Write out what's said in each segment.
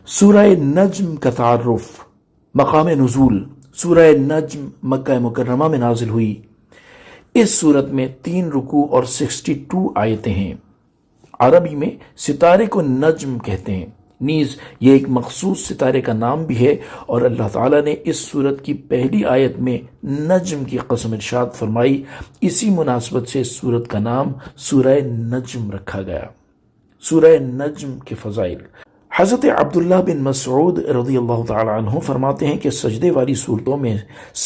سورہ نجم کا تعارف۔ مقام نزول: سورہ نجم مکہ مکرمہ میں نازل ہوئی۔ اس صورت میں 3 رکوع اور 62 آیتیں ہیں۔ عربی میں ستارے کو نجم کہتے ہیں، نیز یہ ایک مخصوص ستارے کا نام بھی ہے، اور اللہ تعالیٰ نے اس صورت کی پہلی آیت میں نجم کی قسم ارشاد فرمائی۔ اسی مناسبت سے اس صورت کا نام سورہ نجم رکھا گیا۔ سورہ نجم کے فضائل: حضرت عبداللہ بن مسعود رضی اللہ تعالی عنہ فرماتے ہیں کہ سجدے والی صورتوں میں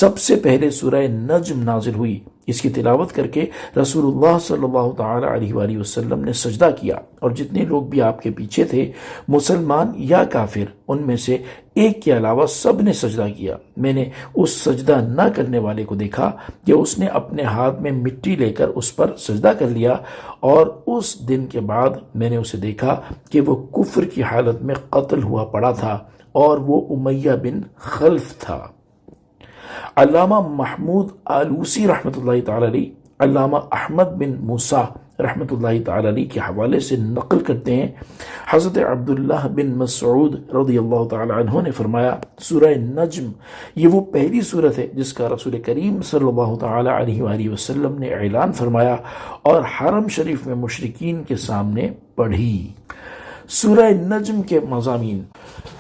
سب سے پہلے سورہ نجم نازل ہوئی۔ اس کی تلاوت کر کے رسول اللہ صلی اللہ تعالی علیہ وآلہ وسلم نے سجدہ کیا، اور جتنے لوگ بھی آپ کے پیچھے تھے، مسلمان یا کافر، ان میں سے ایک کے علاوہ سب نے سجدہ کیا۔ میں نے اس سجدہ نہ کرنے والے کو دیکھا کہ اس نے اپنے ہاتھ میں مٹی لے کر اس پر سجدہ کر لیا، اور اس دن کے بعد میں نے اسے دیکھا کہ وہ کفر کی حالت میں قتل ہوا پڑا تھا، اور وہ امیہ بن خلف تھا۔ علامہ محمود آلوسی رحمۃ اللہ تعالی علیہ علامہ احمد بن موسیٰ رحمۃ اللہ تعالی علیہ کے حوالے سے نقل کرتے ہیں، حضرت عبداللہ بن مسعود رضی اللہ تعالی عنہ نے فرمایا، سورہ نجم یہ وہ پہلی صورت ہے جس کا رسول کریم صلی اللہ تعالی علیہ وآلہ وسلم نے اعلان فرمایا اور حرم شریف میں مشرکین کے سامنے پڑھی۔ سورہ نجم کے مضامین: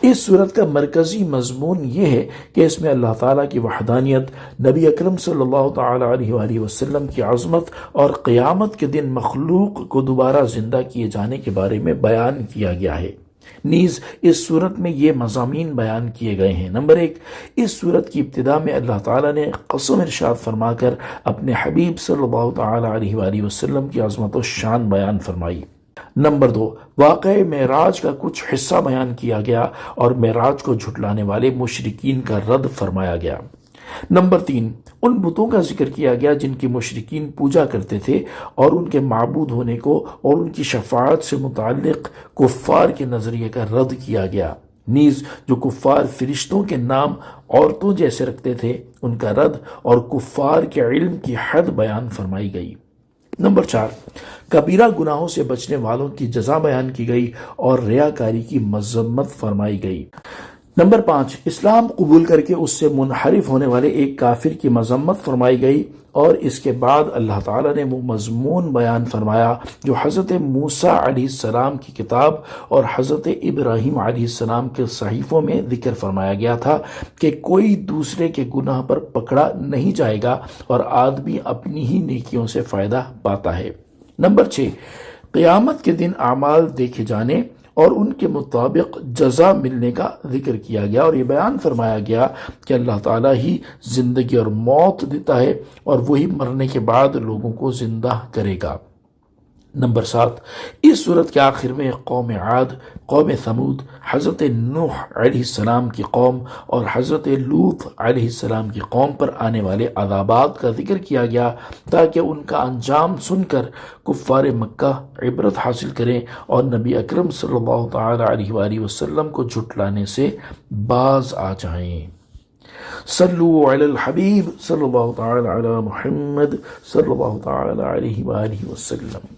اس صورت کا مرکزی مضمون یہ ہے کہ اس میں اللہ تعالیٰ کی وحدانیت، نبی اکرم صلی اللہ تعالی علیہ وآلہ وسلم کی عظمت، اور قیامت کے دن مخلوق کو دوبارہ زندہ کیے جانے کے بارے میں بیان کیا گیا ہے۔ نیز اس صورت میں یہ مضامین بیان کیے گئے ہیں۔ نمبر 1، اس صورت کی ابتدا میں اللہ تعالیٰ نے قسم ارشاد فرما کر اپنے حبیب صلی اللہ تعالی علیہ وآلہ وسلم کی عظمت و شان بیان فرمائی۔ نمبر 2، واقعہ معراج کا کچھ حصہ بیان کیا گیا اور معراج کو جھٹلانے والے مشرکین کا رد فرمایا گیا۔ نمبر 3، ان بتوں کا ذکر کیا گیا جن کی مشرکین پوجا کرتے تھے، اور ان کے معبود ہونے کو اور ان کی شفاعت سے متعلق کفار کے نظریے کا رد کیا گیا۔ نیز جو کفار فرشتوں کے نام عورتوں جیسے رکھتے تھے، ان کا رد اور کفار کے علم کی حد بیان فرمائی گئی۔ نمبر 4، کبیرہ گناہوں سے بچنے والوں کی جزا بیان کی گئی اور ریاکاری کی مذمت فرمائی گئی۔ نمبر 5، اسلام قبول کر کے اس سے منحرف ہونے والے ایک کافر کی مذمت فرمائی گئی، اور اس کے بعد اللہ تعالیٰ نے وہ مضمون بیان فرمایا جو حضرت موسیٰ علیہ السلام کی کتاب اور حضرت ابراہیم علیہ السلام کے صحیفوں میں ذکر فرمایا گیا تھا کہ کوئی دوسرے کے گناہ پر پکڑا نہیں جائے گا، اور آدمی اپنی ہی نیکیوں سے فائدہ پاتا ہے۔ نمبر 6، قیامت کے دن اعمال دیکھے جانے اور ان کے مطابق جزا ملنے کا ذکر کیا گیا، اور یہ بیان فرمایا گیا کہ اللہ تعالیٰ ہی زندگی اور موت دیتا ہے، اور وہی مرنے کے بعد لوگوں کو زندہ کرے گا۔ نمبر 7، اس صورت کے آخر میں قوم عاد، قوم ثمود، حضرت نوح علیہ السلام کی قوم اور حضرت لوط علیہ السلام کی قوم پر آنے والے عذابات کا ذکر کیا گیا، تاکہ ان کا انجام سن کر کفار مکہ عبرت حاصل کریں اور نبی اکرم صلی اللہ تعالی علیہ وآلہ وسلم کو جھٹلانے سے باز آ جائیں۔ صلو علی الحبیب صلی اللہ تعالی علی محمد صلی اللہ تعالی علیہ وآلہ وسلم۔